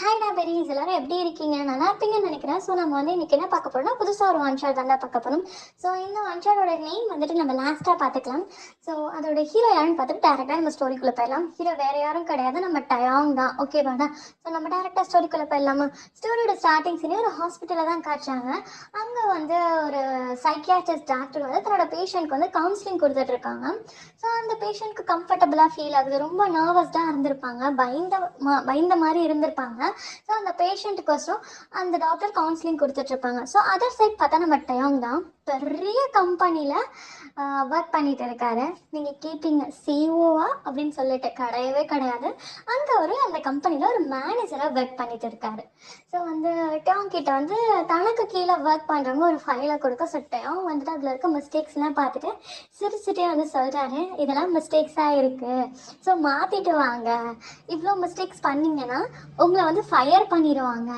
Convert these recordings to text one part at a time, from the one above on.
ஹாய்டா பெரியஸ் எல்லாரும் எப்படி இருக்கீங்க? நல்லா இருப்பீங்கன்னு நினைக்கிறேன். ஸோ நம்ம வந்து இன்னைக்கு என்ன பார்க்க போறோம்னா, புதுசாக ஒரு ஒன் ஷாட் தாண்டா பார்க்க போறோம். ஸோ இந்த ஒன் ஷாட்டோட நேம் வந்துட்டு நம்ம லாஸ்ட்டாக பார்த்துக்கலாம். ஸோ அதோட ஹீரோ யாருன்னு பார்த்துட்டு டேரெக்டாக நம்ம ஸ்டோரிக்குள்ளே போயிடலாம். ஹீரோ வேற யாரும் கிடையாது, நம்ம டயாங் தான். ஓகேவாடா? ஸோ நம்ம டேரெக்டாக ஸ்டோரிக்குள்ளே போயிடலாமா? ஸ்டோரியோட ஸ்டார்டிங் சீனே ஒரு ஹாஸ்பிட்டலில் தான் காட்டுறாங்க. அங்கே வந்து ஒரு சைக்கியாட்ரிஸ்ட் டாக்டர் வந்து தன்னோட பேஷண்ட்க்கு வந்து கவுன்சிலிங் கொடுத்துட்டு இருக்காங்க. ஸோ அந்த பேஷண்ட்க்கு கம்ஃபர்டபுளாக ஃபீல் ஆகுது. ரொம்ப நர்வஸ்டாக இருந்திருப்பாங்க, பயந்த மாதிரி இருந்திருப்பாங்க. ஸோ அந்த பேஷண்ட்டுக்கோசரம் அந்த டாக்டர் கவுன்சிலிங் கொடுத்துட்ருப்பாங்க. ஸோ அதர் சைட் பார்த்தா நம்ம டயாங் தான் பெரிய கம்பெனியில் ஒர்க் பண்ணிட்டு இருக்காரு. நீங்கள் கேட்பீங்க சிஓவா அப்படின்னு சொல்லிட்டு, கிடையவே கிடையாது. அங்கே அந்த கம்பெனியில் ஒரு மேனேஜராக ஒர்க் பண்ணிட்டு இருக்காரு. ஸோ வந்து டயாங் கிட்ட வந்து தனக்கு கீழே ஒர்க் பண்ணுறவங்க ஒரு ஃபைலை கொடுக்க. ஸோ டயாங் வந்துட்டு அதில் இருக்க மிஸ்டேக்ஸ்லாம் பார்த்துட்டு சிரிச்சுட்டே வந்து சொல்கிறாரு, இதெல்லாம் மிஸ்டேக்ஸாக இருக்குது, ஸோ மாற்றிட்டு வாங்க. இவ்வளோ மிஸ்டேக்ஸ் பண்ணிங்கன்னா உங்களை வந்து ஃபயர் பண்ணிடுவாங்க.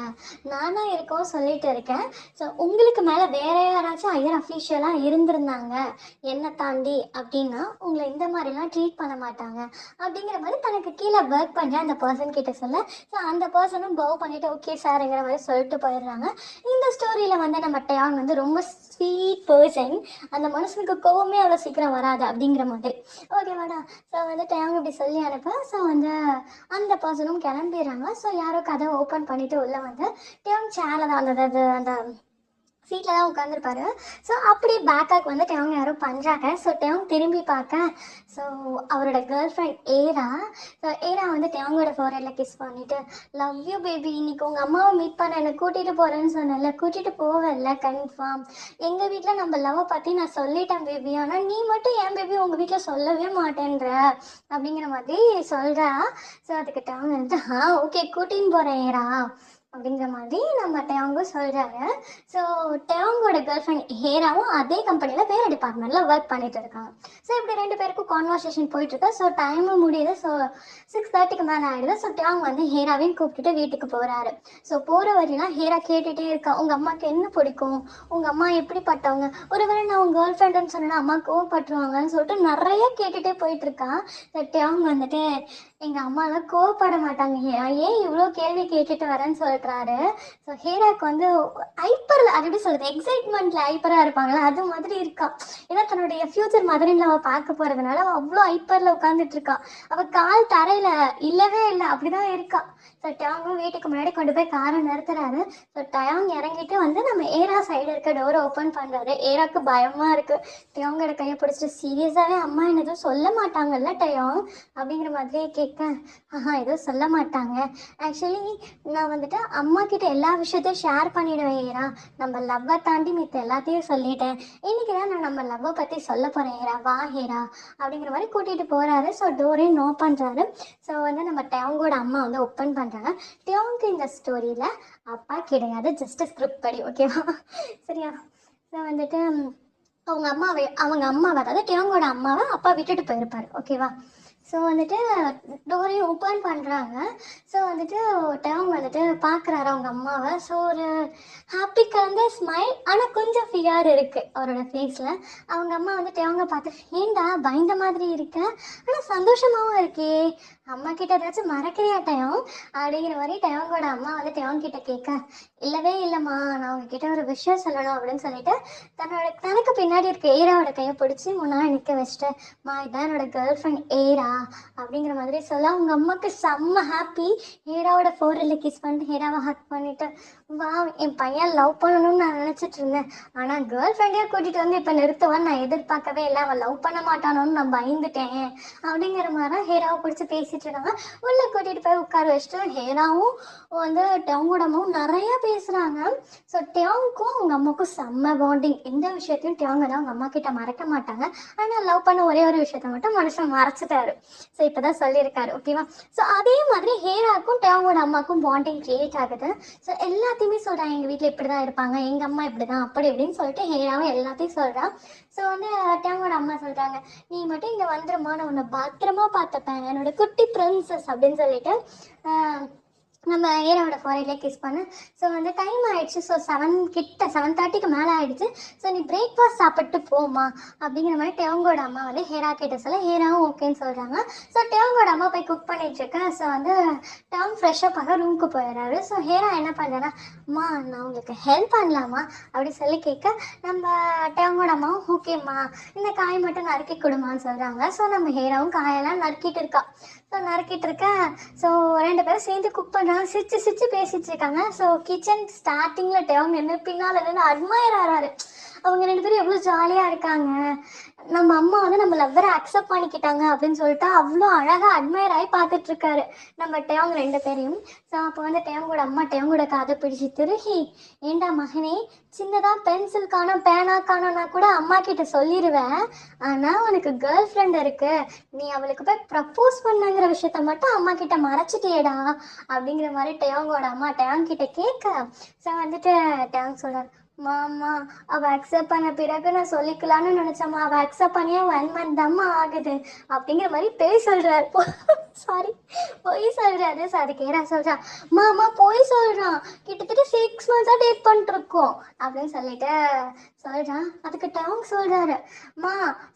நானாக இருக்கவும் சொல்லிட்டு இருக்கேன். ஸோ உங்களுக்கு மேலே வேற யாராச்சும் ஹையர் அஃபீஷியலாக இருந்திருந்தாங்க என்னை தாண்டி அப்படின்னா உங்களை இந்த மாதிரிலாம் ட்ரீட் பண்ண மாட்டாங்க அப்படிங்கிற மாதிரி தனக்கு கீழே ஒர்க் பண்ணுற அந்த பர்சன் கிட்ட சொல்ல. ஸோ அந்த பர்சனும் பவ் பண்ணிவிட்டு ஓகே சார்ங்கிற மாதிரி சொல்லிட்டு போயிடுறாங்க. இந்த ஸ்டோரியில் வந்து நம்ம டயான் வந்து ரொம்ப ஸ்வீட் பர்சன். அந்த மனுஷனுக்கு கோவமே அவ்வளோ சீக்கிரம் வராது அப்படிங்கிற மாதிரி. ஓகேவாடா? ஸோ வந்து டயாங் இப்படி சொல்லி அனுப்ப. ஸோ வந்து அந்த பர்சனும் கிளம்பிடுறாங்க. ஸோ யாரோ கதை ஓப்பன் பண்ணிவிட்டு உள்ளே வந்து டயாங் சேரில் தான் அந்த சீட்டில் தான் உட்காந்துருப்பாரு. ஸோ அப்படியே பேக்காக் வந்து டயாங் யாரும் பண்ணுறாங்க. ஸோ டயாங் திரும்பி பார்க்க, ஸோ அவரோட girl friend era. So era வந்து டயாங்கோட ஃபோர்ஹெட்டில் கிஸ் பண்ணிவிட்டு, லவ் யூ பேபி, இன்னைக்கு உங்கள் அம்மாவை மீட் பண்ண என்னை கூட்டிகிட்டு போகிறேன்னு சொன்னல, கூட்டிகிட்டு போகல கன்ஃபார்ம். எங்கள் வீட்டில் நம்ம லவ்வை பற்றி நான் சொல்லிட்டேன் பேபி, ஆனால் நீ மட்டும் ஏன் பேபி உங்கள் வீட்டில் சொல்லவே மாட்டேன்ற அப்படிங்கிற மாதிரி சொல்கிறா. ஸோ அதுக்கு டயாங் வந்து ஓகே கூட்டின்னு போகிறேன் ஏரா அப்படிங்கிற மாதிரி நம்ம டயாங்கும் சொல்கிறாரு. ஸோ டயாங்கோட கேர்ள் ஃப்ரெண்ட் ஹேராவும் அதே கம்பெனியில் வேறு டிபார்ட்மெண்ட்டில் ஒர்க் பண்ணிட்டு இருக்காங்க. ஸோ இப்படி ரெண்டு பேருக்கும் கான்வர்சேஷன் போயிட்டுருக்கு. ஸோ டைமும் முடியுது. ஸோ 6:30க்கு மேலே ஆகிடுது. ஸோ டயாங் வந்து ஹேராவையும் கூப்பிட்டுட்டு வீட்டுக்கு போகிறாரு. ஸோ போகிற வரையெல்லாம் ஹேரா கேட்டுகிட்டே இருக்கா, உங்கள் அம்மாவுக்கு என்ன பிடிக்கும், உங்கள் அம்மா எப்படிப்பட்டவங்க, ஒருவேளை நான் உங்கள் கேர்ள் ஃப்ரெண்டுன்னு சொன்னேன்னா அம்மா கோவப்பட்டுருவாங்கன்னு சொல்லிட்டு நிறைய கேட்டுகிட்டே போயிட்டுருக்கா. ஸோ டயாங் வந்துட்டு எங்கள் அம்மாலாம் கோவப்பட மாட்டாங்க ஹேரா, ஏன் இவ்வளோ கேள்வி கேட்டுட்டு வரேன்னு சொல்கிறாரு. ஸோ ஹேராக்கு வந்து ஹைப்பரில், அது எப்படி சொல்கிறது, எக்ஸைட்மெண்ட்டில் ஹைப்பராக இருப்பாங்களா அது மாதிரி இருக்கா. ஏன்னா தன்னுடைய ஃப்யூச்சர் மதரில் அவள் பார்க்க போகிறதுனால அவள் அவ்வளோ ஹைப்பரில் உட்காந்துட்டு இருக்கா. அவள் கால் தரையில் இல்லவே இல்லை, அப்படிதான் இருக்கா. ஸோ டயாங்கும் வீட்டுக்கு முன்னாடி கொண்டு போய் காரை நிறுத்துறாரு. ஸோ டயாங் இறங்கிட்டு வந்து நம்ம ஏரா சைடு இருக்க டோரை ஓப்பன் பண்ணுறாரு. ஏராக்கு பயமாக இருக்குது. டயாங்கோட கையை பிடிச்சிட்டு, சீரியஸாகவே அம்மா என்ன எதுவும் சொல்ல மாட்டாங்கல்ல டயாங் அப்படிங்கிற மாதிரியே கேட்க, எதுவும் சொல்ல மாட்டாங்க, ஆக்சுவலி நான் வந்துட்டு அம்மா கிட்ட எல்லா விஷயத்தையும் ஷேர் பண்ணிடுவேன் ஏரா, நம்ம லவ்வை தாண்டி மித்த எல்லாத்தையும் சொல்லிட்டேன், இன்னைக்கு தான் நான் நம்ம லவ்வை பற்றி சொல்ல போகிறேன் ஏரா, வா ஹேரா அப்படிங்கிற மாதிரி கூட்டிகிட்டு போகிறாரு. ஸோ டோரையும் நோ பண்ணுறாரு. ஸோ வந்து நம்ம டயாங்கோட அம்மா வந்து ஓப்பன் பண்ணுறாங்க. டயாங்க்கு இந்த ஸ்டோரியில் அப்பா கிடையாது, ஜஸ்ட் ஸ்கிரிப்ட் படி, ஓகேவா? சரியா? ஸோ வந்துட்டு அவங்க அம்மாவை அதாவது டயாங்கோட அம்மாவை அப்பா விட்டுட்டு போயிருப்பார், ஓகேவா? ஸோ வந்துட்டு டோரையும் ஓப்பன் பண்ணுறாங்க. ஸோ வந்துட்டு டயாங் வந்துட்டு பார்க்குறாரு அவங்க அம்மாவை. ஸோ ஒரு ஹாப்பி கலந்த ஸ்மைல், ஆனால் கொஞ்சம் ஃபியர் இருக்குது அவரோட ஃபேஸில். அவங்க அம்மா வந்து டயாங்கை பார்த்து, ஏண்டா பயந்த மாதிரி இருக்க, ஆனால் சந்தோஷமாகவும் இருக்கே, அம்மா கிட்ட ஏதாச்சும் மறக்கிறியா டயாங் அப்படிங்கிற மாதிரி டயாங்கோட அம்மா வந்து டயாங் கிட்ட கேட்க, இல்லவே இல்லைம்மா, நான் உங்ககிட்ட ஒரு விஷயம் சொல்லணும் அப்படின்னு சொல்லிட்டு தனக்கு பின்னாடி இருக்க ஏராவோட கையை பிடிச்சி முன்னாடி நிற்க வச்சுட்டு, மா இதான் என்னோட கேர்ள் ஃப்ரெண்ட் ஏரா அப்படிங்கிற மாதிரி சொல்ல அவங்க அம்மாவுக்கு செம்ம ஹாப்பி. ஹேராவோட ஃபோரில் கிஸ் பண்ணிட்டு ஹேராவை ஹக் பண்ணிட்டு, வா என் பையன் லவ் பண்ணணும்னு நான் நினச்சிட்டு இருந்தேன், ஆனால் கேர்ள் ஃப்ரெண்டையே கூட்டிகிட்டு வந்து இப்போ நிறுத்துவான்னு நான் எதிர்பார்க்கவே இல்லை, அவன் லவ் பண்ண மாட்டானோன்னு நான் பயந்துட்டேன் அப்படிங்கிற மாதிரி ஹேராவை பிடிச்சி பேசிட்டு இருக்காங்க. உள்ளே கூட்டிகிட்டு போய் உட்கார வச்சுட்டு ஹேராவும் வந்து டயாங்கோட அம்மாவும் நிறையா பேசுகிறாங்க. ஸோ டயாங்க்கும் அவங்க அம்மாவுக்கும் செம்ம பாண்டிங். எந்த விஷயத்தையும் டயாங் தான் அவங்க அம்மா கிட்ட மறக்க மாட்டாங்க. ஆனால் லவ் பண்ண ஒரே ஒரு விஷயத்த மட்டும் மனுஷன் மறைச்சிட்டாரு. ஸோ இப்போ தான் சொல்லியிருக்காரு, ஓகேவா? ஸோ அதே மாதிரி ஹேராக்கும் டயாங்கோட அம்மாவுக்கும் பாண்டிங் கிரியேட் ஆகுது. ஸோ எல்லாத்தையுமே சொல்கிறாங்க, எங்கள் வீட்டில் இப்படி தான் இருப்பாங்க, எங்கள் அம்மா இப்படி தான் அப்படி இப்படின்னு சொல்லிட்டு ஹேராவும் எல்லாத்தையும் சொல்கிறான். ஸோ வந்து டயாங்கோட அம்மா சொல்கிறாங்க, நீ மட்டும் இங்கே வந்துருமா, நான் உன்னை பத்திரமா பார்த்துப்பேன், என்னோட குட்டி பிரின்சஸ் அப்படின்னு சொல்லிட்டு நம்ம நம்ம ஏராவோட ஃபாரின்லேயே கிஸ் பண்ணு. ஸோ வந்து டைம் ஆயிடுச்சு. ஸோ 7:30க்கு மேலே ஆயிடுச்சு. ஸோ நீ பிரேக்ஃபாஸ்ட் சாப்பிட்டு போமா அப்படிங்கிற மாதிரி டெவங்கோட அம்மா வந்து ஹேரா கிட்ட சொல்ல ஹேராவும் ஓகேன்னு சொல்கிறாங்க. ஸோ டெவங்கோட அம்மா போய் குக் பண்ணிட்டு இருக்கேன். ஸோ வந்து டெவங் ஃப்ரெஷ்ஷப் ஆக ரூமுக்கு போயிடுறாரு. ஸோ ஹேரா என்ன பண்ணுறேன்னா, அம்மா நான் உங்களுக்கு ஹெல்ப் பண்ணலாமா அப்படின்னு சொல்லி கேட்க, நம்ம டெவங்கோட அம்மாவும் ஓகேம்மா இந்த காய் மட்டும் நறுக்கி கொடுமான்னு சொல்கிறாங்க. ஸோ நம்ம ஹேராவும் காயெல்லாம் நறுக்கிட்டு இருக்கா. ஸோ நறுக்கிட்டு இருக்கேன். ஸோ 2 பேரும் சேர்ந்து குக் பண்ணுறாங்க. சிரிச்சு சிரிச்சு பேசிட்டு இருக்காங்க. ஸோ கிச்சன் ஸ்டார்டிங்கில் டெவங் நின்று பின்னால் நின்று அட்மையர் ஆகிறாரு. அவங்க 2 பேரும் எவ்வளோ ஜாலியாக இருக்காங்க, நம்ம அம்மா வந்து நம்ம லவ்வரை அக்செப்ட் பண்ணிக்கிட்டாங்க அப்படின்னு சொல்லிட்டு அவ்வளோ அழகாக அட்மையர் ஆகி பார்த்துட்டு இருக்காரு நம்ம டெவங் 2 பேரையும். ஸோ அப்போ வந்து டெவங்கோட அம்மா டெவங்கோட காதை பிடிச்சி திருகி, ஏண்டா மகனே, சின்னதாக பென்சில் காணும் பேனா காணும்னா கூட அம்மா கிட்ட சொல்லிடுவேன், ஆனால் உனக்கு கேர்ள் ஃப்ரெண்ட் இருக்கு, நீ அவளுக்கு போய் ப்ரப்போஸ் பண்ணுங்கிற விஷயத்த மட்டும் அம்மா கிட்ட மறைச்சிட்டியேடா அப்படிங்கிற மாதிரி டெவங்கோட அம்மா டெவங் கிட்ட கேட்க, ஸோ வந்துட்டு டெவங் சொல்கிறார், மாமா அவள் அக்செப்ட் பண்ண பிறகு நான் சொல்லிக்கலான்னு நினச்சம்மா, அவள் அக்செப்ட் பண்ணியே 1 month தாம்மா ஆகுது அப்படிங்கிற மாதிரி பேய் சொல்கிறார். சாரி பொய் சொல்கிறாரு. ஸோ அதுக்கு ஏரா சொல்கிறா, மாமா பொய் சொல்கிறான், கிட்டத்தட்ட 6 months டேட் பண்ணிட்டுருக்கோம் அப்படின்னு சொல்லிட்டு சொல்கிறான். அதுக்கு டெவங் சொல்கிறாரு, மா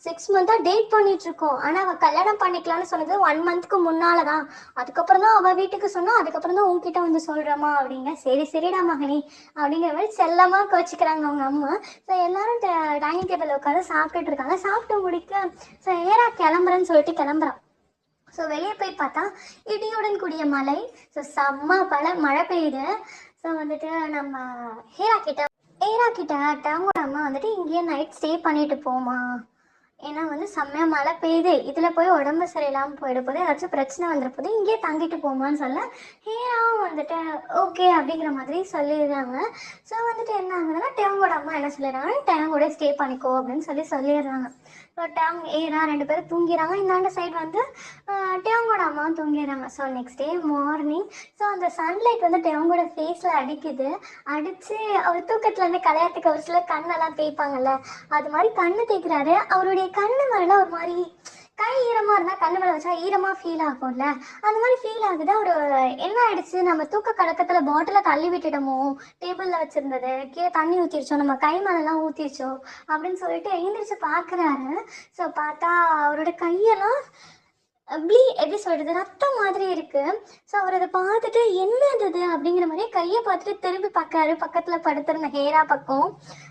6 months டேட் பண்ணிட்டுருக்கோம், ஆனால் அவள் கல்யாணம் பண்ணிக்கலான்னு சொன்னது 1 monthக்கு முன்னால் தான், அதுக்கப்புறம் தான் அவள் வீட்டுக்கு சொன்னால் அதுக்கப்புறம் தான் உங்ககிட்ட வந்து சொல்கிறேம்மா அப்படிங்க. சரி சரிடா மகனே அப்படிங்கிற மாதிரி செல்லமாக கோச்சிக்கிறாங்க அவங்க அம்மா. ஸோ எல்லாரும் டைனிங் டேபிள் உட்காந்து சாப்பிட்டுட்டு இருக்காங்க. சாப்பிட்டு முடிக்க ஸோ ஏரா கிளம்புறேன்னு சொல்லிட்டு கிளம்புறான். ஸோ வெளியே போய் பார்த்தா இடியுடன் கூடிய மழை. ஸோ செம்ம மழை பெய்யுது. ஸோ வந்துட்டு நம்ம ஏரா கிட்ட டெவங்கோட அம்மா வந்துட்டு இங்கேயே நைட் ஸ்டே பண்ணிட்டு போமா, ஏன்னா வந்து செம்மையாக மழை பெய்யுது, இதில் போய் உடம்பு சரியில்லாமல் போயிட போது, ஏதாச்சும் பிரச்சனை வந்துட போது, இங்கேயே தங்கிட்டு போமான்னு சொல்ல ஹேராவும் வந்துட்டு ஓகே அப்படிங்கிற மாதிரி சொல்லிடுறாங்க. ஸோ வந்துட்டு என்ன ஆகுதுன்னா, டெவங்கோட அம்மா என்ன சொல்லிடுறாங்க, டெவங்கோட ஸ்டே பண்ணிக்கோ அப்படின்னு சொல்லிடுறாங்க. ஸோ டெவங் ஏரா 2 பேரும் தூங்கிறாங்க. இந்தாண்ட சைடு வந்து டெவங்கோட அம்மாவும் தூங்கிடுறாங்க. So next day morning so அந்த சன்லைட் வந்து டெவங்கோட ஃபேஸில் அடிக்குது. அடித்து அவர் தூக்கத்துலேருந்து கல்யாணத்துக்கு ஒரு சிலர் கண்ணெல்லாம் தேய்ப்பாங்கல்ல, அது மாதிரி கண்ணு தேய்க்கிறாரு. அவருடைய கண்ணு மேலாம் ஒரு மாதிரி கை ஈரமாக இருந்தால் கண்ணு மேலே வச்சா ஈரமாக ஃபீல் ஆகும்ல, அந்த மாதிரி ஃபீல் ஆகுது. அவர் என்ன ஆயிடுச்சு, நம்ம தூக்க கலக்கத்தில் பாட்டிலை தள்ளி விட்டுட்டோமோ, டேபிளில் வச்சுருந்தது கீழே தண்ணி ஊற்றிருச்சோம், நம்ம கை மேலெல்லாம் ஊற்றிருச்சோ அப்படின்னு சொல்லிட்டு எழுந்திரிச்சு பார்க்குறாரு. ஸோ பார்த்தா அவரோட கையெல்லாம் எப்படி சொல்கிறது, ரத்தம் மாதிரி இருக்குது. ஸோ அவர் அதை பார்த்துட்டு என்னது அப்படிங்கிற மாதிரியே கையை பார்த்துட்டு திரும்பி பார்க்காரு பக்கத்தில் படுத்திருந்த ஹேரா பக்கம்.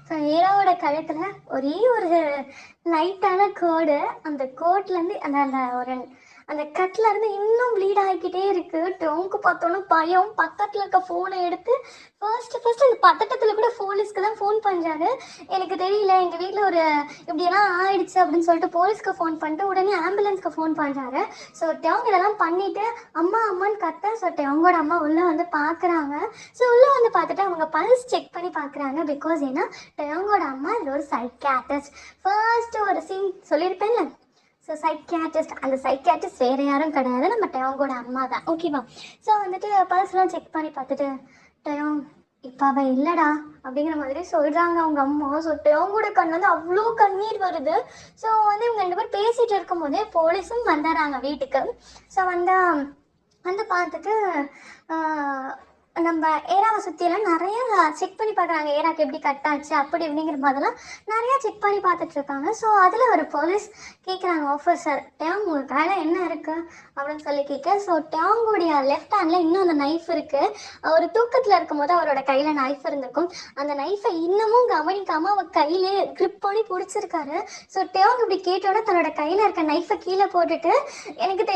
ஸோ ஹேராவோட கழுத்தில் ஒரே ஒரு லைட்டான கோடு, அந்த கோட்லேருந்து அந்த கட்டில் இருந்து இன்னும் ப்ளீட் ஆகிக்கிட்டே இருக்குது. டோங்கு பார்த்தோன்னா பயம், பக்கத்தில் இருக்க ஃபோனை எடுத்து ஃபர்ஸ்ட் அந்த பதட்டத்தில் கூட போலீஸ்க்கு தான் ஃபோன் பண்ணுறாரு. எனக்கு தெரியல, எங்கள் வீட்டில் ஒரு இப்படியெல்லாம் ஆயிடுச்சு அப்படின்னு சொல்லிட்டு போலீஸ்க்கு ஃபோன் பண்ணிட்டு உடனே ஆம்புலன்ஸ்க்கு ஃபோன் பண்ணுறாரு. ஸோ டெவங் இதெல்லாம் பண்ணிவிட்டு அம்மான்னு கத்த. ஸோ டெவங்கோட அம்மா உள்ளே வந்து பார்க்குறாங்க. ஸோ உள்ளே வந்து பார்த்துட்டு அவங்க பல்ஸ் செக் பண்ணி பார்க்குறாங்க. பிகாஸ் ஏன்னா டெவங்கோட அம்மா இது ஒரு சைக்கியாட்ரிஸ்ட். ஃபர்ஸ்ட்டு ஒரு சீன் சொல்லியிருப்பேன்ல, ஸோ சைக்கியாட்ரிஸ்ட், அந்த சைக்கியாட்ரிஸ்ட் வேறு யாரும் கிடையாது, நம்ம டெவங்கோட அம்மா தான். ஓகேவா? ஸோ வந்துட்டு பர்ஸ்லாம் செக் பண்ணி பார்த்துட்டு டெவங் இப்போ அவள் இல்லைடா அப்படிங்கிற மாதிரி சொல்கிறாங்க அவங்க அம்மா. ஸோ டெவங்கோட கண் வந்து அவ்வளோ கண்ணீர் வருது. ஸோ வந்து இவங்க 2 பேர் பேசிகிட்டு இருக்கும்போதே போலீஸும் வந்துடுறாங்க வீட்டுக்கு. ஸோ வந்து பார்த்துட்டு நம்ம ஏராவை சுற்றியெல்லாம் நிறையா செக் பண்ணி பார்க்குறாங்க, ஏராக்கு எப்படி கட் ஆச்சு அப்படி இப்படிங்கிற மாதிரிலாம் நிறையா செக் பண்ணி பார்த்துட்ருக்காங்க. ஸோ அதில் ஒரு போலீஸ் கேட்குறாங்க, ஆஃபீஸர் டேங் உங்கள் கையில் என்ன இருக்குது அப்படின்னு சொல்லி கேட்க. ஸோ டேங்குடைய லெஃப்ட் ஹேண்டில் இன்னும் அந்த நைஃப் இருக்குது. அவர் தூக்கத்தில் இருக்கும்போது அவரோட கையில் நைஃப் இருந்திருக்கும். அந்த நைஃபை இன்னமும் கவனிக்காமல் அவர் கையிலே க்ரிப் பண்ணி பிடிச்சிருக்காரு. ஸோ டேங் இப்படி கேட்டோட தன்னோட கையில் இருக்க நைஃபை கீழே போட்டுட்டு எனக்கு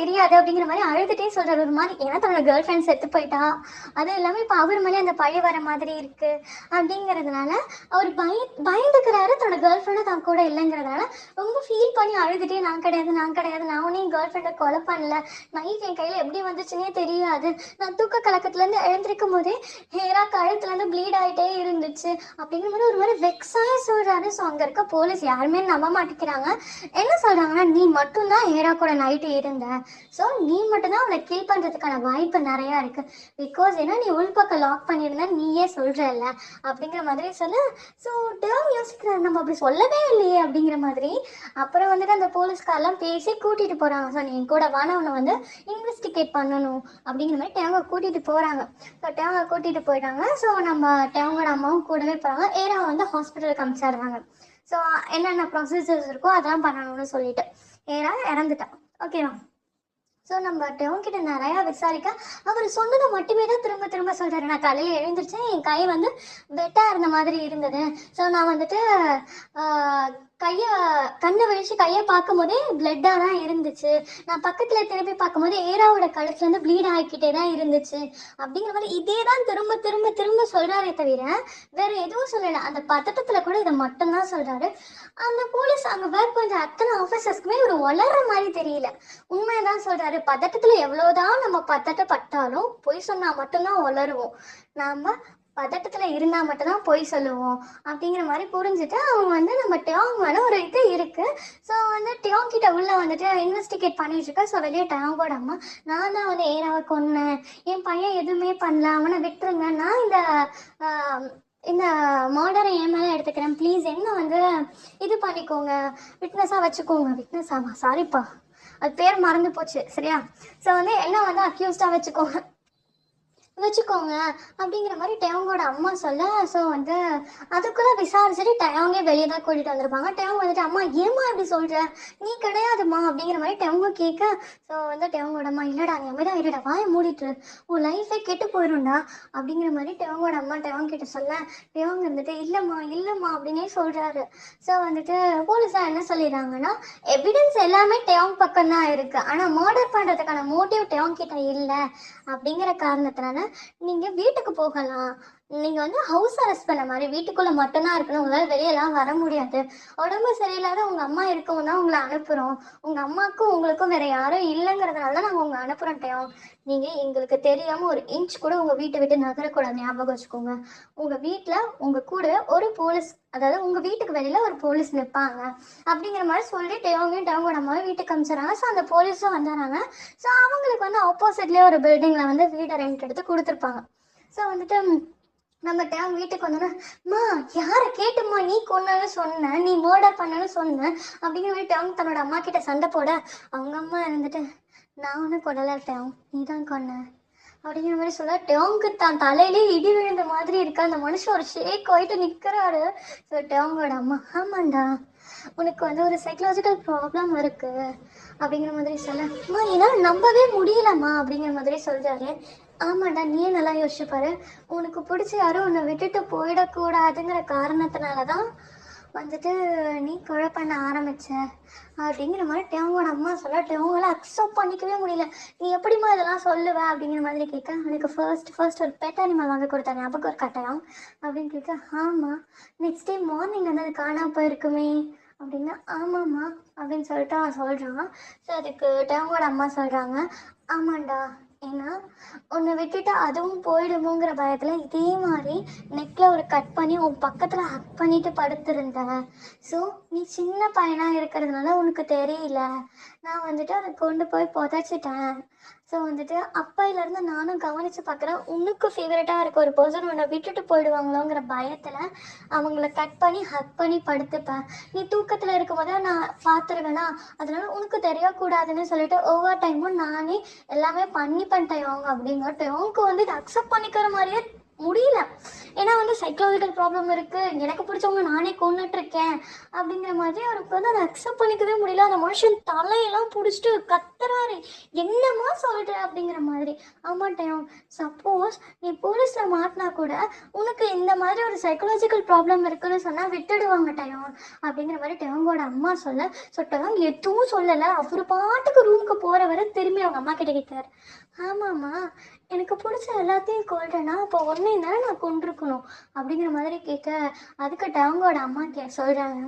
தெரியாது அப்படிங்கிற மாதிரி அழுதுகிட்டே சொல்கிறார் ஒரு மாதிரி. ஏன்னா தன்னோட கேர்ள் ஃப்ரெண்ட் செத்து போயிட்டா, அது எல்லாமே இப்போ அவர் மேலே அந்த பழி வர மாதிரி இருக்குது அப்படிங்கிறதுனால அவர் பயந்துக்கிறாரு. தன்னோட கேர்ள் ஃப்ரெண்டை தான் கூட இல்லைங்கிறதுனால ரொம்ப ஃபீல் பண்ணி அழுதுகிட்டே நான் கிடையாது நான் ஒன்றும் என் கேர்ள் ஃப்ரெண்டை கொலை பண்ணல, நைஃப் என் கையில் எப்படி வந்துச்சுன்னே தெரியாது, நான் தூக்க கலக்கத்துலேருந்து எழுந்திருக்கும் போதே ஹேரா கழுத்துலேருந்து ப்ளீட் ஆகிட்டே இருந்துச்சு அப்படிங்கிற மாதிரி ஒரு மாதிரி வெக்ஸாக சொல்கிறாரு. ஸோ அங்கே இருக்க போலீஸ் யாருமே நம்ப மாட்டேங்கிறாங்க. என்ன சொல்கிறாங்கன்னா, நீ மட்டும்தான் ஹேரா கூட நைட்டு இருந்த, ஸோ நீ மட்டும்தான் அவளை கில் பண்ணுறதுக்கான வாய்ப்பு நிறையா இருக்குது. பிகாஸ் ஏன்னா நீ உள்பக்கம் லாக் பண்ணியிருந்தா நீயே சொல்கிறல்ல அப்படிங்கிற மாதிரி சொல்ல. ஸோ டேர்ம் யோசிக்கிறாரு, நம்ம அப்படி சொல்லவே இல்லையே அப்படிங்கிற மாதிரி. அப்புறம் வந்துட்டு அந்த போலீஸ்காரெல்லாம் பேசி கூட்டிகிட்டு போகிறாங்க. ஸோ நீ கூட வான உன்னை வந்து இன்வெஸ்டிகேட் பண்ணணும் அப்படிங்கிற மாதிரி டேங்கை கூட்டிகிட்டு போகிறாங்க. ஸோ டேங்கை கூட்டிகிட்டு போயிட்டாங்க. ஸோ நம்ம டேங்கோட அம்மாவும் கூடவே போகிறாங்க. ஏரா வந்து ஹாஸ்பிட்டலுக்கு அனுப்பிச்சிடுறாங்க. ஸோ என்னென்ன ப்ரொசீஜர்ஸ் இருக்கோ அதெல்லாம் பண்ணணும்னு சொல்லிட்டு ஏன்னா இறந்துட்டான். ஓகேவா? ஸோ நம்ம டேவன்கிட்ட நிறையா விசாரிக்க அவர் சொன்னதை மட்டுமே தான் திரும்ப திரும்ப சொல்கிறாரு. நான் காலையில் எழுந்திரிச்சேன், என் கை வந்து வெட்டாக இருந்த மாதிரி இருந்தது. ஸோ நான் வந்துட்டு கையை கண்ணை விழிச்சு கையை பார்க்கும் போதே பிளட்டாக தான் இருந்துச்சு. நான் பக்கத்தில் திரும்பி பார்க்கும்போது ஏராவோட கழுத்துலேருந்து ப்ளீட் ஆகிக்கிட்டே தான் இருந்துச்சு அப்படிங்கிற மாதிரி இதே தான் திரும்ப திரும்ப திரும்ப சொல்கிறாரே தவிர வேறு எதுவும் சொல்லலை. அந்த பதட்டத்தில் கூட இதை மட்டும்தான் சொல்கிறாரு. அந்த போலீஸ் அங்கே ஒர்க் பண்ணுற அத்தனை ஆஃபீஸர்ஸ்க்குமே ஒரு வளர்ற மாதிரி தெரியல. உண்மையதான் சொல்கிறாரு. பதட்டத்தில் எவ்வளோதான் நம்ம பதட்டப்பட்டாலும் பொய் சொன்னால் மட்டும்தான் வளருவோம். நாம் பதட்டத்தில் இருந்தால் மட்டும்தான் பொய் சொல்லுவோம் அப்படிங்கிற மாதிரி புரிஞ்சுட்டு அவங்க வந்து நம்ம டேங் மேலே ஒரு இது இருக்குது. ஸோ வந்து டேங் கிட்ட உள்ளே வந்துட்டு இன்வெஸ்டிகேட் பண்ணிட்டு இருக்கா. ஸோ வெளியே டேங்கோட அம்மா, நான் தான் வந்து ஏராவை கொன்னேன், என் பையன் எதுவுமே பண்ணல, அவனை விட்டுருங்க, நான் இந்த மர்டரை என் மேலே எடுத்துக்கிறேன், ப்ளீஸ் என்ன வந்து இது பண்ணிக்கோங்க, விட்னஸாக வச்சுக்கோங்க. விட்னஸாவா? சாரிப்பா, அது பேர் மறந்து போச்சு. சரியா? ஸோ வந்து என்ன வந்து அக்யூஸ்டாக வச்சுக்கோங்க அப்படிங்கிற மாதிரி டேங்கோட அம்மா சொல்ல. ஸோ வந்து அதுக்குள்ளே விசாரிச்சுட்டு டேங்கே வெளியே தான் கூட்டிகிட்டு வந்திருப்பாங்க. டேங் வந்துட்டு, அம்மா ஏம்மா இப்படி சொல்கிற, நீ கிடையாதுமா அப்படிங்கிற மாதிரி டேங்க கேட்க. ஸோ வந்து டேங்கோட அம்மா, இல்லைடா நீ அமைதான் இருடா, வாயை மூடிட்டு, உன் லைஃபே கெட்டு போயிடும்டா அப்படிங்கிற மாதிரி டேங்கோட அம்மா டேங் கிட்ட சொல்ல. டேங் வந்துட்டு இல்லைம்மா அப்படின்னே சொல்கிறாரு. ஸோ வந்துட்டு போலீஸாக என்ன சொல்லிடுறாங்கன்னா, எவிடன்ஸ் எல்லாமே டேங் பக்கம் தான் இருக்குது, ஆனால் மர்டர் பண்ணுறதுக்கான மோட்டிவ் டேங் கிட்ட இல்லை அப்படிங்கிற காரணத்தினால நீங்கள் வீட்டுக்கு போகலாம். நீங்கள் வந்து ஹவுஸ் அரெஸ்ட் பண்ண மாதிரி வீட்டுக்குள்ளே மட்டும்தான் இருக்கணும், உங்களால் வெளியெல்லாம் வர முடியாது. உடம்பு சரியில்லாத உங்கள் அம்மா இருக்கவும் தான் உங்களை அனுப்புகிறோம். உங்கள் அம்மாவுக்கும் உங்களுக்கும் வேறு யாரும் இல்லைங்கிறதுனால தான் நாங்கள் உங்களை அனுப்புகிறோம். டேம், நீங்கள் எங்களுக்கு தெரியாமல் ஒரு இன்ச் கூட உங்கள் வீட்டை விட்டு நகரக்கூடாது, ஞாபகம் வச்சுக்கோங்க. உங்கள் வீட்டில் உங்கள் கூட ஒரு போலீஸ், அதாவது உங்கள் வீட்டுக்கு வெளியில் ஒரு போலீஸ் நிற்பாங்க அப்படிங்கிற மாதிரி சொல்லி டேங்கோட அம்மாவை வீட்டுக்கு அனுப்பிச்சிடறாங்க. ஸோ அந்த போலீஸும் வந்துடுறாங்க. ஸோ அவங்களுக்கு வந்து ஆப்போசிட்லேயே ஒரு பில்டிங்கில் வந்து வீடை ரெண்ட் எடுத்து கொடுத்துருப்பாங்க. ஸோ வந்துட்டு நம்ம டேங் வீட்டுக்கு வந்தோன்னா, மா யாரை கேட்டுமா நீ கொன்னன்னு சொன்ன, நீ மர்டர் பண்ணன்னு சொன்ன அப்படிங்கிற மாதிரி டேங் தன்னோட அம்மா கிட்ட சண்டை போட, அவங்க அம்மா இருந்துட்டு, நான் ஒன்றும் கொடலை டேங், நீ தான் கொன்ன அப்படிங்கிற மாதிரி சொல்ல. டேங்கு தான் தலையிலே இடி விழுந்த மாதிரி இருக்கு. அந்த மனுஷன் ஒரு ஷேக் ஆகிட்டு நிற்கிறாரு. ஸோ டேங்கோட அம்மா, ஆமாண்டா உனக்கு வந்து ஒரு சைக்கலாஜிக்கல் ப்ராப்ளம் இருக்கு அப்படிங்கிற மாதிரி சொல்ல, அம்மா என்னால் நம்பவே முடியலம்மா அப்படிங்கிற மாதிரி சொல்கிறாரு. ஆமாண்டா, நீயே நல்லா யோசிச்சுப்பாரு, உனக்கு பிடிச்ச யாரும் உன்னை விட்டுட்டு போயிடக்கூடாதுங்கிற காரணத்தினால தான் வந்துட்டு நீ கொலை பண்ண ஆரம்பிச்ச அப்படிங்கிற மாதிரி டேங்கோட அம்மா சொல்ல. டேங்கோட அக்செப்ட் பண்ணிக்கவே முடியல. நீ எப்படிமா இதெல்லாம் சொல்லுவ அப்படிங்கிற மாதிரி கேட்க. எனக்கு ஃபர்ஸ்ட் ஒரு பெட் அனிமல் வாங்கி கொடுத்தா ஞாபகம் ஒரு கட்டாயம் அப்படின்னு கேட்க. ஆமாம், நெக்ஸ்ட் டே மார்னிங் வந்து அது காணாமல் போயிருக்குமே அப்படின்னா, ஆமாம்மா அப்படின்னு சொல்லிட்டு அவன் சொல்கிறான். ஸோ அதுக்கு டேங்கோட அம்மா சொல்கிறாங்க, ஆமாண்டா, ஏன்னா உன்னை விட்டுட்டு அதுவும் போயிடுமோங்கிற பயத்தில் இதே மாதிரி நெக்கில் ஒரு கட் பண்ணி உன் பக்கத்தில் ஹக் பண்ணிட்டு படுத்திருந்த. ஸோ நீ சின்ன பையனாக இருக்கிறதுனால உனக்கு தெரியல, நான் வந்துட்டு அதை கொண்டு போய் புதைச்சிட்டேன். ஸோ வந்துட்டு அப்பையிலேருந்து நானும் கவனித்து பார்க்குறேன், உனக்கு ஃபேவரட்டாக இருக்க ஒரு பர்சன் உன்னை விட்டுட்டு போயிடுவாங்களோங்கிற பயத்தில் அவங்கள கட் பண்ணி ஹக் பண்ணி படுத்துப்பேன். நீ தூக்கத்தில் இருக்கும் போது நான் பார்த்துருவேனா, அதனால உனக்கு தெரியக்கூடாதுன்னு சொல்லிட்டு ஓவர் டைமும் நானே எல்லாமே பண்ணிப்பேன்ட்டேன் அவங்க அப்படிங்கிட்ட. அவங்களுக்கு வந்து இதை அக்செப்ட் பண்ணிக்கிற மாதிரியே முடியல. ஏன்னா வந்து சைக்கலாஜிக்கல் ப்ராப்ளம் இருக்குது, எனக்கு பிடிச்சவங்க நானே கொண்டுட்ருக்கேன் அப்படிங்கிற மாதிரி அவருக்கு வந்து அதை அக்செப்ட் பண்ணிக்கவே முடியல. அந்த மனுஷன் தலையெல்லாம் பிடிச்சிட்டு கத்துறாரு, என்னமா சொல்கிற அப்படிங்கிற மாதிரி. ஆமாட்டையும், சப்போஸ் நீ போலீஸில் மாட்டினா கூட உனக்கு இந்த மாதிரி ஒரு சைக்கலாஜிக்கல் ப்ராப்ளம் இருக்குன்னு சொன்னால் விட்டுடுவாங்க டயம் அப்படிங்கிற மாதிரி டயங்கோட அம்மா சொல்ல. ஸோ டயம் எதுவும் சொல்லலை, அவர் பாட்டுக்கு ரூமுக்கு போகிற வரை திரும்பி அவங்க அம்மா கிட்ட கேட்குறாரு. ஆமாம்மா, எனக்கு பிடிச்ச எல்லாத்தையும் கொள்றேன்னா அப்போ ஒன்றே தானே நான் கொண்டிருக்கணும் அப்படிங்கிற மாதிரி கேட்க. அதுக்கு டயங்கோட அம்மா சொல்கிறாங்க,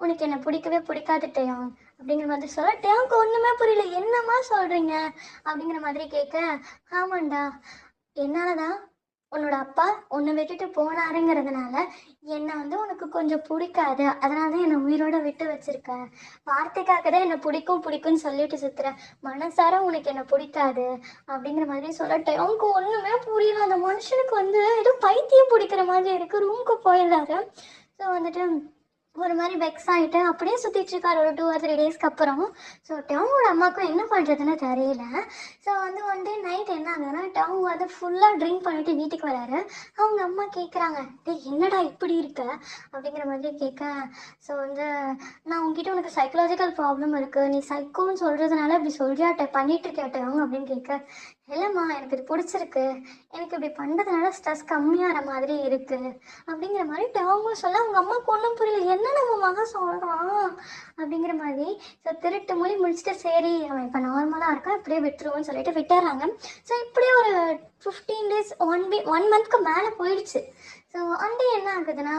உனக்கு என்னை பிடிக்கவே பிடிக்காது டயம் அப்படிங்கிற மாதிரி சொல்ல. டயங்க்கு ஒன்றுமே புரியல, என்னம்மா சொல்கிறீங்க அப்படிங்கிற மாதிரி கேட்க. ஆமாண்டா, என்னால் தான் உன்னோட அப்பா உன்னை விட்டுட்டு போனாருங்கிறதுனால என்னை வந்து உனக்கு கொஞ்சம் பிடிக்காது, அதனால தான் என்னை உயிரோட விட்டு வச்சிருக்க. வார்த்தைக்காக தான் என்னை பிடிக்கும் பிடிக்கும்னு சொல்லிட்டு சுத்துற, மனசார உனக்கு என்னை பிடிக்காது அப்படிங்கிற மாதிரி சொல்லட்டேன். அவனுக்கு ஒன்றுமே புரியல. அந்த மனுஷனுக்கு வந்து ஏதோ பைத்தியம் பிடிக்கிற மாதிரி இருக்கு. ரூமுக்கு போயிடுறாரு. ஸோ வந்துட்டு ஒரு மாதிரி வெக்ஸ் ஆகிட்டு அப்படியே சுற்றிட்டு இருக்காரு ஒரு 2 or 3 டேஸ்க்கு அப்புறம். ஸோ டவுனோட அம்மாவுக்கும் என்ன பண்ணுறதுன்னு தெரியல. ஸோ வந்து ஒன் டே நைட் என்ன ஆகுதுன்னா, டவுன் வந்து ஃபுல்லாக ட்ரிங்க் பண்ணிட்டு வீட்டுக்கு வராரு. அவங்க அம்மா கேட்குறாங்க, டேய் என்னடா இப்படி இருக்க அப்படிங்கிற மாதிரி கேட்க, ஸோ வந்து நான் உங்ககிட்ட உனக்கு சைக்கலாஜிக்கல் ப்ராப்ளம் இருக்குது, நீ சைக்கோன்னு சொல்கிறதுனால இப்படி சொல்றியாட்ட பண்ணிட்டு இருக்கியாட்டவங்க அப்படின்னு கேட்க, இல்லைம்மா எனக்கு இது பிடிச்சிருக்கு, எனக்கு இப்படி பண்ணுறதுனால ஸ்ட்ரெஸ் கம்மியாகிற மாதிரி இருக்குது அப்படிங்கிற மாதிரி அவங்க சொல்ல அவங்க அம்மாவுக்கு ஒன்றும் புரியல. என்ன நம்ம மகன் சொல்கிறான் அப்படிங்கிற மாதிரி. ஸோ திருட்டு மொழி முடிச்சுட்டு சரி அவன் இப்போ நார்மலாக இருக்கான் இப்படியே விட்டுருவோன்னு சொல்லிட்டு விட்டுறாங்க. ஸோ இப்படியே ஒரு 15 days 1 monthக்கு மேலே போயிடுச்சு. ஸோ அண்டே என்ன ஆகுதுன்னா,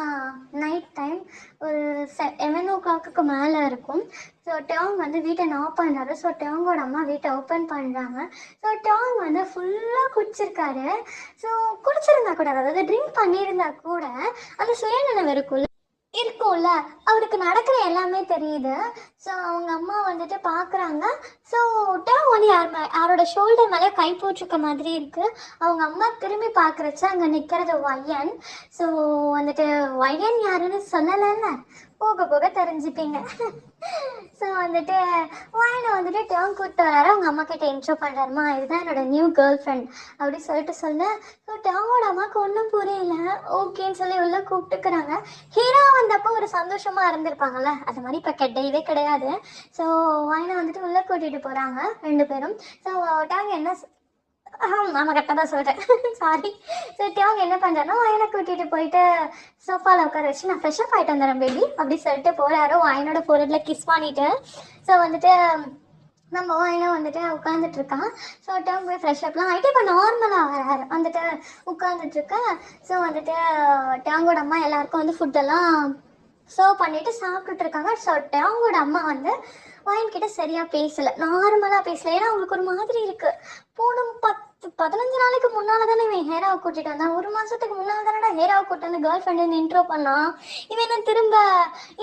நைட் டைம் ஒரு 7 o'clock மேலே இருக்கும். ஸோ டேங் வந்து வீட்டை நாக் பண்ணுறாரு. ஸோ டேங்கோட அம்மா வீட்டை ஓப்பன் பண்ணுறாங்க. ஸோ டேங் வந்து ஃபுல்லாக குடிச்சிருக்காரு. ஸோ குடிச்சிருந்தா கூட, அதாவது ட்ரிங்க் பண்ணியிருந்தா கூட அந்த சுயநினைவு இருக்கும்ல, அவருக்கு நடக்கிற எல்லாமே தெரியுது. ஸோ அவங்க அம்மா வந்துட்டு பார்க்குறாங்க. ஸோ டேங் வந்து யாரோட ஷோல்டர் மேலே கை போட்டிருக்க மாதிரி இருக்குது. அவங்க அம்மா திரும்பி பார்க்குறச்ச அங்கே நிற்கிறது ஒய்யன். ஸோ வந்துட்டு ஒய்யன் யாருன்னு சொல்லலைல்ல, போக போக தெரிஞ்சுப்பீங்க. ஸோ வந்துட்டு ஒய்யனை வந்துட்டு டேங் கூப்பிட்டு வராரு. அவங்க அம்மா கிட்ட இன்ட்ரோ பண்ணுறாருமா, இதுதான் என்னோட நியூ கேர்ள் ஃப்ரெண்ட் அப்படி சொல்லிட்டு சொன்னேன். ஸோ டேங்கோட அம்மாவுக்கு ஒன்றும் புரியல. ஓகேன்னு சொல்லி உள்ள கூப்பிட்டுக்கிறாங்க. ஹீரோ வந்தப்போ ஒரு சந்தோஷமாக இருந்திருப்பாங்கல்ல, அது மாதிரி இப்போ கிடையவே கிடையாது. ஸோ ஒய்யனை வந்துட்டு உள்ளே கூட்டிகிட்டு போகிறாங்க 2 பேரும். ஸோ டேங் என்ன ஆமாம் கரெக்டாக தான் சொல்கிறேன், சாரி. ஸோ டேங் என்ன பண்ணுறாருன்னா, ஒய்யனை கூட்டிகிட்டு போயிட்டு சோஃபாவில் உட்கார வச்சு நான் ஃப்ரெஷ்அப் ஆகிட்டு வந்துடுறேன் பேபி அப்படி சொல்லிட்டு போகிறாரு. ஒய்யனோட ஃபோரில் கிஸ் பண்ணிட்டு. ஸோ வந்துட்டு நம்ம ஒய்யனை வந்துட்டு உட்காந்துட்டு இருக்கான். ஸோ டேங் போய் ஃப்ரெஷ்அப்லாம் ஆகிட்டு இப்போ நார்மலாக வராரு. வந்துட்டு உட்காந்துட்ருக்க. ஸோ வந்துட்டு டேங்கோட அம்மா எல்லாருக்கும் வந்து ஃபுட்டெல்லாம் சர்வ் பண்ணிட்டு சாப்பிட்டுட்டு இருக்காங்க. ஸோ டேங்கோட அம்மா வந்து ஒய்யன் கிட்ட சரியா பேசல, நார்மலா பேசல. ஏன்னா அவங்களுக்கு ஒரு மாதிரி இருக்கு. போன 15 நாளைக்கு முன்னால தானே இவன் ஹேராவை கூட்டிட்டு வந்தான், 1 மாசத்துக்கு முன்னால தானடா ஹேராவை கூட்டிட்டு வந்து கேர்ள் ஃப்ரெண்டு இன்ட்ரோ பண்ணான், இவன் என்ன திரும்ப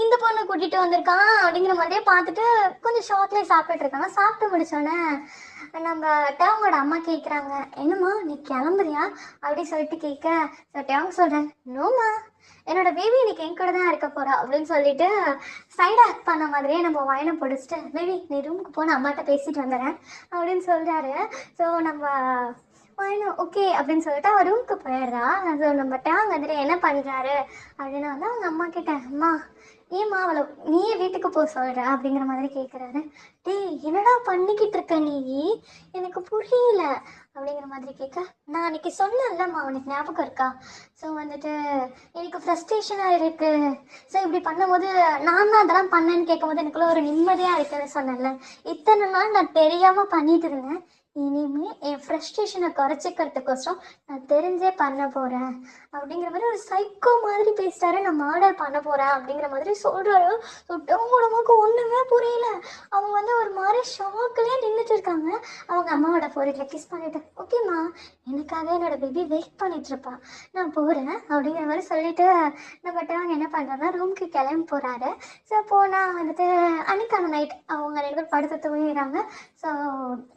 இந்த பொண்ணை கூட்டிட்டு வந்திருக்கான் அப்படிங்கிற மாதிரியே பார்த்துட்டு கொஞ்சம் ஷார்ட்லேயே சாப்பிட்டுட்டு இருக்காங்க. சாப்பிட்டு முடிச்சோடனே நம்ம டேங்கோட அம்மா கேட்குறாங்க, என்னம்மா நீ கிளம்புறியா அப்படி சொல்லிட்டு கேட்க, ஸோ டேங் சொல்கிறேன், நோமா என்னோட பேபி இன்னைக்கு என் கூட தான் இருக்க போறா அப்படின்னு சொல்லிட்டு சைட் ஆக்ட் பண்ண மாதிரியே நம்ம ஒய்யனை பிடிச்சிட்டு, பேபி நீ ரூமுக்கு போன அம்மாட்ட பேசிட்டு வந்துடுறேன் அப்படின்னு சொல்றாரு. ஸோ நம்ம ஒய்யனை ஓகே அப்படின்னு சொல்லிட்டு அவர் ரூமுக்கு போயிடுறா. ஸோ நம்ம டேங் வந்துட்டு என்ன பண்ணுறாரு அப்படின்னு வந்து அவங்க அம்மா கிட்ட, அம்மா ஏம்மா அவளை நீயே வீட்டுக்கு போக சொல்கிற அப்படிங்கிற மாதிரி கேட்குறாரு. டேய் என்னடா பண்ணிக்கிட்டு இருக்க நீ, எனக்கு புரியல அப்படிங்கிற மாதிரி கேட்க, நான் அன்னைக்கு சொன்னேன்லம்மா அவனுக்கு ஞாபகம் இருக்கா, ஸோ வந்துட்டு எனக்கு ஃப்ரஸ்ட்ரேஷனாக இருக்குது, ஸோ இப்படி பண்ணும்போது நான் தான் அதெல்லாம் பண்ணேன்னு கேட்கும்போது எனக்குள்ள ஒரு நிம்மதியாக இருக்குன்னு சொன்னேன்ல, இத்தனை நாள் நான் தெரியாமல் பண்ணிட்டு இருந்தேன், இனிமேல் என் ஃப்ரஸ்ட்ரேஷனை குறைச்சிக்கிறதுக்கோசரம் நான் தெரிஞ்சே பண்ண போகிறேன் அப்படிங்கிற மாதிரி ஒரு சைக்கோ மாதிரி பேசிட்டாரு. நான் மர்டர் பண்ண போகிறேன் அப்படிங்கிற மாதிரி சொல்கிறாரு. சுட்டவங்களோட அம்மாவுக்கு ஒன்றுமே புரியல. அவங்க வந்து ஒரு மாதிரி ஷாக்கிலே நின்றுட்டு இருக்காங்க. அவங்க அம்மாவோட ஃபோரில் கிஸ் பண்ணிட்டு, ஓகேம்மா எனக்காக என்னோட பேபி வெயிட் பண்ணிட்டு இருப்பா, நான் போகிறேன் அப்படிங்கிற மாதிரி சொல்லிட்டு நம்ம டேங் என்ன பண்ணுறாருன்னா ரூமுக்கு கிளம்பி போகிறாரு. ஸோ போனால் வந்துட்டு அன்னைக்கான நைட் அவங்க 2 பேர் படுத்து தூங்கிடுறாங்க. ஸோ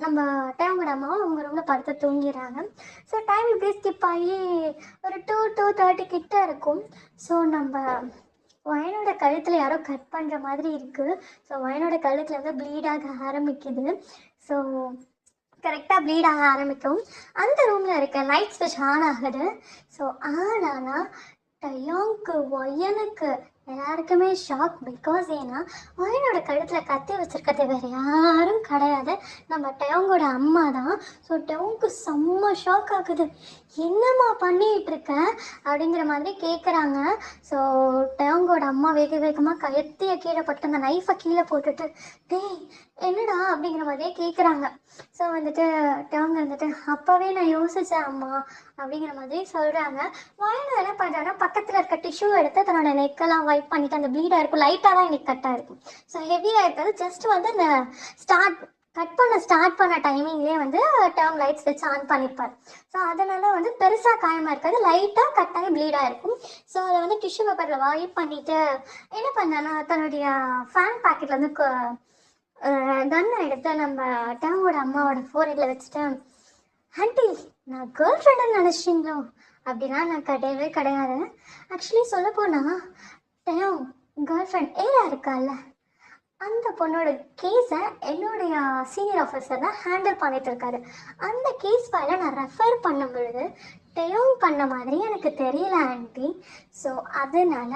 நம்ம டேங்கோட அம்மாவும் அவங்க ரூமில் படுத்து தூங்கிடுறாங்க. ஸோ டைம் இப்படியே ஸ்கிப் ஆகி ஒரு 2:30 கிட்ட இருக்கும். ஸோ நம்ம ஒய்யனோட கழுத்தில் யாரோ கட் பண்ணுற மாதிரி இருக்குது. ஸோ ஒய்யனோட கழுத்தில் வந்து ப்ளீட் ஆக ஆரம்பிக்குது. ஸோ கரெக்டாக ப்ளீட் ஆக ஆரம்பிக்கும். அந்த ரூமில் இருக்க லைட் ஸ்விட்ச் ஆன் ஆகுது. ஸோ ஆனால் டயாங்க்கு ஒய்யனுக்கு எல்லாருக்குமே ஷாக். பிகாஸ் ஏன்னா ஒய்யனோட கழுத்தில் கத்தி வச்சிருக்கிறது வேறு யாரும் கிடையாது, நம்ம டயாங்கோட அம்மா தான். ஸோ டயாங்க்கு செம்ம ஷாக் ஆகுது. என்னம்மா பண்ணிகிட்டு இருக்க அப்படிங்கிற மாதிரி கேட்குறாங்க. ஸோ டயாங்கோட அம்மா வேக வேகமாக கத்தியை கீழே போட்டு அந்த நைஃபை கீழே போட்டுட்டு, டேய் என்னடா அப்படிங்கிற மாதிரியே கேட்குறாங்க. ஸோ வந்துட்டு டயாங் வந்துட்டு, அப்போவே நான் யோசித்தேன் அம்மா அப்படிங்கிற மாதிரி சொல்கிறாங்க. ஒய்யன் என்ன பண்ணுறாங்கன்னா பக்கத்தில் இருக்க டிஷ்யூ எடுத்து தன்னோட நெக்கெல்லாம் வைப் பண்ணிட்டு, அந்த ப்ளீடாக இருக்கும் லைட்டாக தான் எனக்கு கட்டாக இருக்கும். ஸோ ஹெவியாக இருக்காது, ஜஸ்ட் வந்து அந்த கட் பண்ண ஸ்டார்ட் பண்ண டைமிங்லேயே வந்து டேர்ம் லைட்ஸ் வச்சு ஆன் பண்ணியிருப்பார். ஸோ அதனால வந்து பெருசாக காயமாக இருக்காது, லைட்டாக கட்டாகி ப்ளீடாக இருக்கும். ஸோ அதை வந்து டிஷ்யூ பேப்பரில் வைப் பண்ணிவிட்டு என்ன பண்ணேன்னா தன்னுடைய ஃபேன் பாக்கெட்லேருந்து கன்னை எடுத்து நம்ம டேர்மோட அம்மாவோட ஃபோர்ஹெட்டில் வச்சுட்டு, ஆண்டி நான் கேர்ள் ஃப்ரெண்டுன்னு நினச்சிங்களோ அப்படின்னா நான் கிடையவே கிடையாது. ஆக்சுவலி சொல்ல போனால் டேம் கேர்ள் ஃப்ரெண்ட் ஏரா இருக்கால, அந்த பொண்ணோட கேஸை என்னுடைய சீனியர் ஆஃபீஸர் தான் ஹேண்டில் பண்ணிட்டு இருக்காரு. அந்த கேஸ் ஃபைலை நான் ரெஃபர் பண்ணும் பொழுது டெயோங் பண்ண மாதிரி எனக்கு தெரியல ஆண்டி. ஸோ அதனால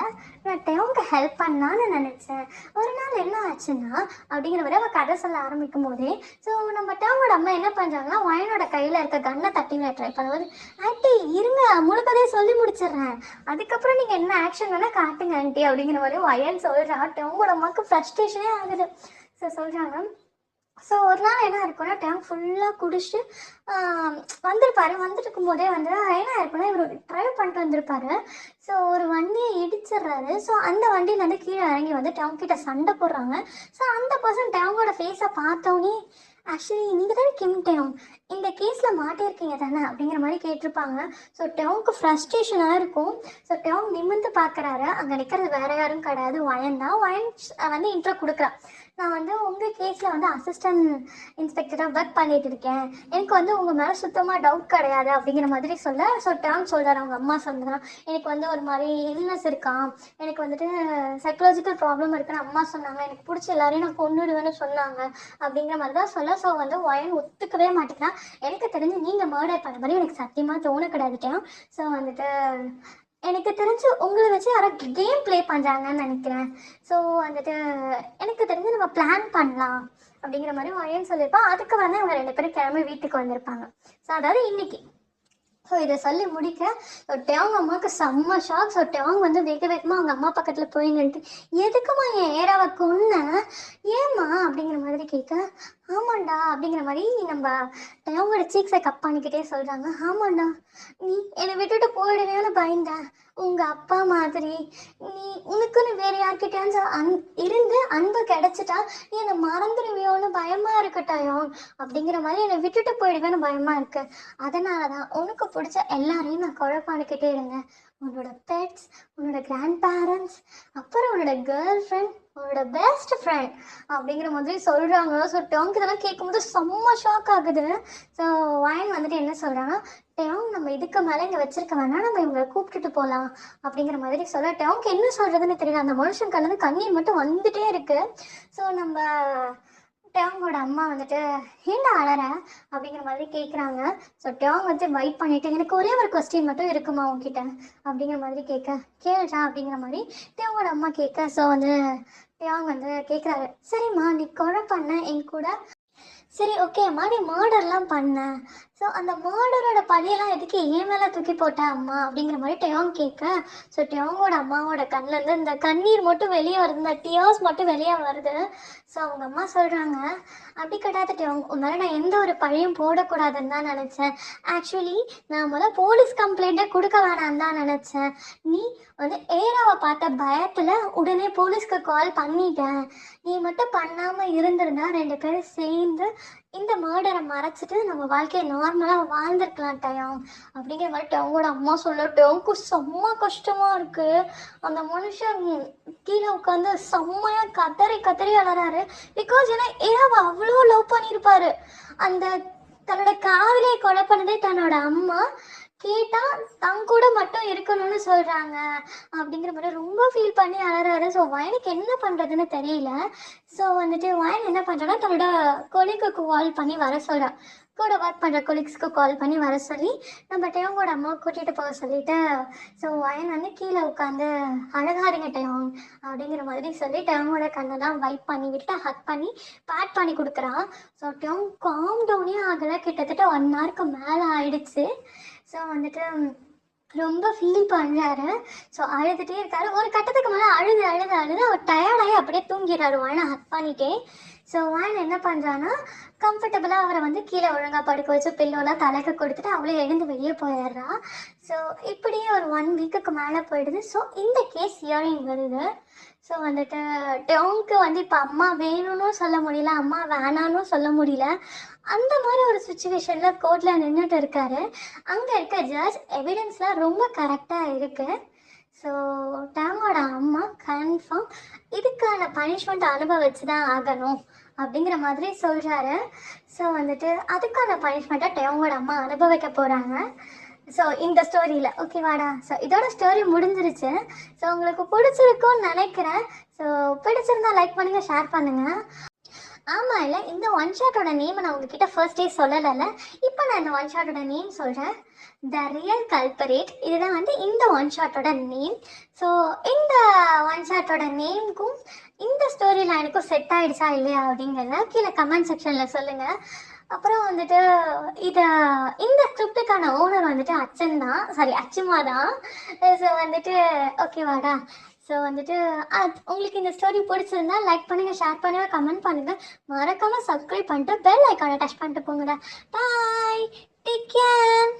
நான் டெயோங்க்கு ஹெல்ப் பண்ணான்னு நினச்சேன். ஒரு நாள் என்ன ஆச்சுன்னா அப்படிங்கிற வரை அவள் கதை சொல்ல ஆரம்பிக்கும் போதே ஸோ நம்ம டேங்கோட அம்மா என்ன பண்ணுறாங்கன்னா வயனோட கையில் இருக்க கண்ணை தட்டி ட்ரை பண்ணும்போது, ஆண்டி இருங்க முழுக்கதையே சொல்லி முடிச்சிடுறேன், அதுக்கப்புறம் நீங்கள் என்ன ஆக்ஷன் வேணால் காட்டுங்க ஆண்டி அப்படிங்கிற மாதிரி வயன் சொல்கிறா. டேங்கோட அம்மாவுக்கு ஃப்ரஸ்ட்ரேஷனே ஆகுது. ஸோ சொல்கிறாங்க. ஸோ ஒரு நாள் என்ன இருக்குன்னா டேங்க் ஃபுல்லாக குடிச்சிட்டு வந்திருப்பாரு. வந்துட்டு இருக்கும்போதே வந்து என்ன இருக்குன்னா இவர் ட்ரைவ் பண்ணிட்டு வந்திருப்பாரு. ஸோ ஒரு வண்டியை இடிச்சிடுறாரு. ஸோ அந்த வண்டியிலேருந்து கீழே இறங்கி வந்து டேங்க் கிட்ட சண்டை போடுறாங்க. ஸோ அந்த பர்சன் டேங்கோட ஃபேஸை பார்த்தோன்னே, ஆக்சுவலி நீங்கள் தானே கிம் டேங், இந்த கேஸில் மாட்டியிருக்கீங்க தானே அப்படிங்கிற மாதிரி கேட்டிருப்பாங்க. ஸோ டேங்க்கு ஃப்ரஸ்ட்ரேஷனாக இருக்கும். ஸோ டேங் நிமிர்ந்து பார்க்குறாரு. அங்கே நிற்கிறது வேற யாரும் கிடையாது, வயன் தான். வயன் வந்து இன்ட்ரோ கொடுக்குறான். நான் வந்து உங்கள் கேஸில் வந்து அசிஸ்டன்ட் இன்ஸ்பெக்டராக ஒர்க் பண்ணிட்டு இருக்கேன், எனக்கு வந்து உங்கள் மேலே சுத்தமாக டவுட் கிடையாது அப்படிங்கிற மாதிரி சொல்ல. ஸோ டேம் சொல்கிறார், அவங்க அம்மா சொல்கிறான், எனக்கு வந்து ஒரு மாதிரி இல்னஸ் இருக்கான், எனக்கு வந்துட்டு சைக்கலாஜிக்கல் ப்ராப்ளம் இருக்குன்னு அம்மா சொன்னாங்க, எனக்கு பிடிச்ச எல்லாரையும் நான் கொண்டுடுவேன்னு சொன்னாங்க அப்படிங்கிற மாதிரி தான் சொல்ல. ஸோ வந்து வயன் ஒத்துக்கவே மாட்டேங்கிறான். எனக்கு தெரிஞ்சு நீங்கள் மர்டர் பண்ண மாதிரி எனக்கு சத்தியமாக தோண கிடையாதுட்டேன். ஸோ வந்துட்டு எனக்கு தெரிஞ்சு உங்களை வச்சு யாரோ கேம் ப்ளே பண்ணுறாங்கன்னு நினைக்கிறேன். ஸோ வந்துட்டு எனக்கு தெரிஞ்சு நம்ம பிளான் பண்ணலாம் அப்படிங்கிற மாதிரி வயன் சொல்லியிருப்பான். அதுக்கு வந்து இவங்க 2 பேரும் கிளம்பி வீட்டுக்கு வந்திருப்பாங்க. ஸோ அதாவது இன்னைக்கு. ஸோ இதை சொல்லி முடிக்க டேங் அம்மாவுக்கு செம்ம ஷாக். ஸோ டேங் வந்து வேக வேகமாக அவங்க அம்மா பக்கத்தில் போய் நின்றுட்டு, எதுக்குமா என் ஏராவை கொன்ன, ஏம்மா அப்படிங்கிற மாதிரி கேட்க, ஆமாண்டா அப்படிங்கிற மாதிரி நம்ம டேங்கோட சீக்ஸை கப் பண்ணிக்கிட்டே சொல்கிறாங்க. ஆமாண்டா, நீ என்னை விட்டுட்டு போயிடுவேன்னு பயந்தேன், உங்கள் அப்பா மாதிரி நீ உனக்குன்னு வேறு யார்கிட்டயாச்சும் இருந்து அன்பு கிடைச்சிட்டா நீ என்னை மறந்துடுவியோன்னு பயமாக இருக்கட்டாயோ அப்படிங்கிற மாதிரி என்னை விட்டுட்டு போயிடுவேன்னு பயமாக இருக்கு. அதனால தான் உனக்கு பிடிச்ச எல்லாரையும் நான் குழப்பானுக்கிட்டே இருந்தேன். உன்னோட பெட்ஸ், உன்னோட கிராண்ட் பேரண்ட்ஸ், அப்புறம் உன்னோட கேர்ள் ஃப்ரெண்ட், உன்னோட பெஸ்ட் ஃப்ரெண்ட் அப்படிங்கிற மாதிரி சொல்கிறாங்க. ஸோ டேங்க் இதெல்லாம் கேட்கும்போது செம்ம ஷாக் ஆகுது. ஸோ வயன் வந்துட்டு என்ன சொல்கிறாங்கன்னா, டேங் நம்ம இதுக்கு மேலே இங்கே வச்சிருக்க வேணாம், நம்ம இவங்களை கூப்பிட்டுட்டு போகலாம் அப்படிங்கிற மாதிரி சொல்ல. டேங்க் என்ன சொல்கிறதுன்னு தெரியல. அந்த மனுஷன் கலந்து கண்ணீர் மட்டும் வந்துட்டே இருக்கு. ஸோ நம்ம டேங்கோட அம்மா வந்துட்டு ஏண்டா அழற அப்படிங்கிற மாதிரி கேட்குறாங்க. ஸோ டேங் வந்து வெயிட் பண்ணிட்டு, எனக்கு ஒரே ஒரு கொஸ்டின் மட்டும் இருக்குமா உங்ககிட்ட அப்படிங்கிற மாதிரி கேளுடா அப்படிங்கிற மாதிரி டேங்கோட அம்மா கேட்க. ஸோ வந்து டேங் வந்து கேட்குறாரு, சரிம்மா நீ கொலை பண்ண என் கூட, சரி ஓகேம்மா நீ மர்டர்லாம் பண்ண, ஸோ அந்த மர்டரோட பழியெல்லாம் எதுக்கு ஏன் மேலே தூக்கி போட்ட அம்மா அப்படிங்கிற மாதிரி டேங் கேட்க. ஸோ டேங்கோட அம்மாவோட கண்ணிலேருந்து இந்த கண்ணீர் மட்டும் வெளியே வருது, இந்த டியர்ஸ் மட்டும் வெளியே வருது. ஸோ அவங்க அம்மா சொல்கிறாங்க, அப்படி கிடையாது டேங், உன்னால நான் எந்த ஒரு பழியும் போடக்கூடாதுன்னு தான் நினச்சேன். ஆக்சுவலி நான் முதல்ல போலீஸ் கம்ப்ளைண்ட்டே கொடுக்க வேணான்னு தான் நினச்சேன். நீ வந்து ஏராவை பார்த்த பயத்தில் உடனே போலீஸ்க்கு கால் பண்ணிட்டேன். நீ மட்டும் பண்ணாமல் இருந்திருந்தா 2 பேரும் சேர்ந்து இந்த மர்டரை மறைச்சிட்டு நம்ம வாழ்க்கையை நார்மலாக வாழ்ந்துருக்கலாம் டயம் அப்படிங்கிற மாதிரி டேங்கோட அம்மா சொல்ல. டேங்க்கு செம்ம கஷ்டமாக இருக்குது. அந்த மனுஷன் கீழே உட்காந்து செம்மையாக கதறி அலறாரு. பிகாஸ் ஏன்னா ஏராவை அவ்வளோ லவ் பண்ணியிருப்பாரு. அந்த தன்னோட காதலியை கொலை பண்ணதே தன்னோட அம்மா, கேட்டா தங்க கூட மட்டும் இருக்கணும்னு சொல்றாங்க அப்படிங்கிற மாதிரி ரொம்ப ஃபீல் பண்ணி அழறாரு. ஸோ வயனுக்கு என்ன பண்றதுன்னு தெரியல. ஸோ வந்துட்டு வயன் என்ன பண்றான்னா தன்னோட கொலிக்கு கால் பண்ணி வர சொல்றா. கூட ஒர்க் பண்ணுற கொலீக்ஸ்க்கு கால் பண்ணி வர சொல்லி நம்ம டேங்கோட அம்மா கூட்டிகிட்டு போக சொல்லிட்டு, ஸோ வயன் வந்து கீழே உட்காந்து அழகாருங்க டேங் அப்படிங்கிற மாதிரி சொல்லி டேங்கோட கண்ணெல்லாம் வைப் பண்ணி விட்டு ஹக் பண்ணி பேட் பண்ணி கொடுக்குறான். ஸோ டேங் காம் டவுனே ஆகலை. கிட்டத்தட்ட 1 ஹவருக்கு மேலே ஆயிடுச்சு. ஸோ வந்துட்டு ரொம்ப ஃபீல் பண்ணுறாரு. ஸோ அழுதுகிட்டே இருக்காரு. ஒரு கட்டத்துக்கு மேலே அழுது அவர் டயர்டாகி அப்படியே தூங்கிடுறாரு வயனை ஹக் பண்ணிட்டே. ஸோ வேன் என்ன பண்ணுறான்னா கம்ஃபர்டபுளாக அவரை வந்து கீழே ஒழுங்காக படுக்க வச்சு பில்லோலாம் தலைக்கு கொடுத்துட்டு அவளே எழுந்து வெளியே போயிடுறா. ஸோ இப்படியே ஒரு 1 வீக்குக்கு மேலே போயிடுது. ஸோ இந்த கேஸ் ஹியரிங் வருது. ஸோ வந்துட்டு டவுனுக்கு வந்து இப்போ அம்மா வேணும்னு சொல்ல முடியல, அம்மா வேணான்னு சொல்ல முடியல. அந்த மாதிரி ஒரு சுச்சுவேஷனில் கோர்ட்டில் நின்றுட்டு இருக்காரு. அங்கே இருக்க ஜட்ஜ் எவிடன்ஸ்லாம் ரொம்ப கரெக்டாக இருக்குது. ஸோ டேங்கோட அம்மா கன்ஃபார்ம் இதுக்கான பனிஷ்மெண்ட் அனுபவிச்சு தான் ஆகணும் அப்படிங்கிற மாதிரி சொல்கிறாரு. ஸோ வந்துட்டு அதுக்கான பனிஷ்மெண்ட்டை டேங்கோட அம்மா அனுபவிக்க போகிறாங்க. ஸோ இந்த ஸ்டோரியில் ஓகேவாடா. ஸோ இதோட ஸ்டோரி முடிஞ்சிருச்சு. ஸோ உங்களுக்கு பிடிச்சிருக்கும்னு நினைக்கிறேன். ஸோ பிடிச்சிருந்தா லைக் பண்ணுங்கள், ஷேர் பண்ணுங்கள். ஆமாம் இல்லை, இந்த ஒன் ஷாட்டோட நேம் நான் உங்ககிட்ட ஃபர்ஸ்டே சொல்லலைல்ல. இப்போ நான் இந்த ஒன் ஷாட்டோட நேம் சொல்கிறேன். The real culprit. இதுதான் வந்து இந்த ஒன் ஷாட்டோட நேம். ஸோ இந்த ஒன் ஷாட்டோட நேமுக்கும் இந்த ஸ்டோரி லைனுக்கும் செட் ஆகிடுச்சா இல்லையா அப்படிங்கிறத கீழே கமெண்ட் செக்ஷனில் சொல்லுங்கள். அப்புறம் வந்துட்டு இந்த ஸ்கிரிப்டுக்கான ஓனர் வந்துட்டு அச்சுமா தான். ஸோ வந்துட்டு ஓகேவாடா. ஸோ வந்துட்டு உங்களுக்கு இந்த ஸ்டோரி பிடிச்சிருந்தா லைக் பண்ணுங்கள், ஷேர் பண்ணுங்கள், கமெண்ட் பண்ணுங்கள். மறக்காமல் சப்ஸ்கிரைப் பண்ணிட்டு பெல் ஐக்கானை டச் பண்ணிட்டு போங்கடா. பாய், டேக் கேர்.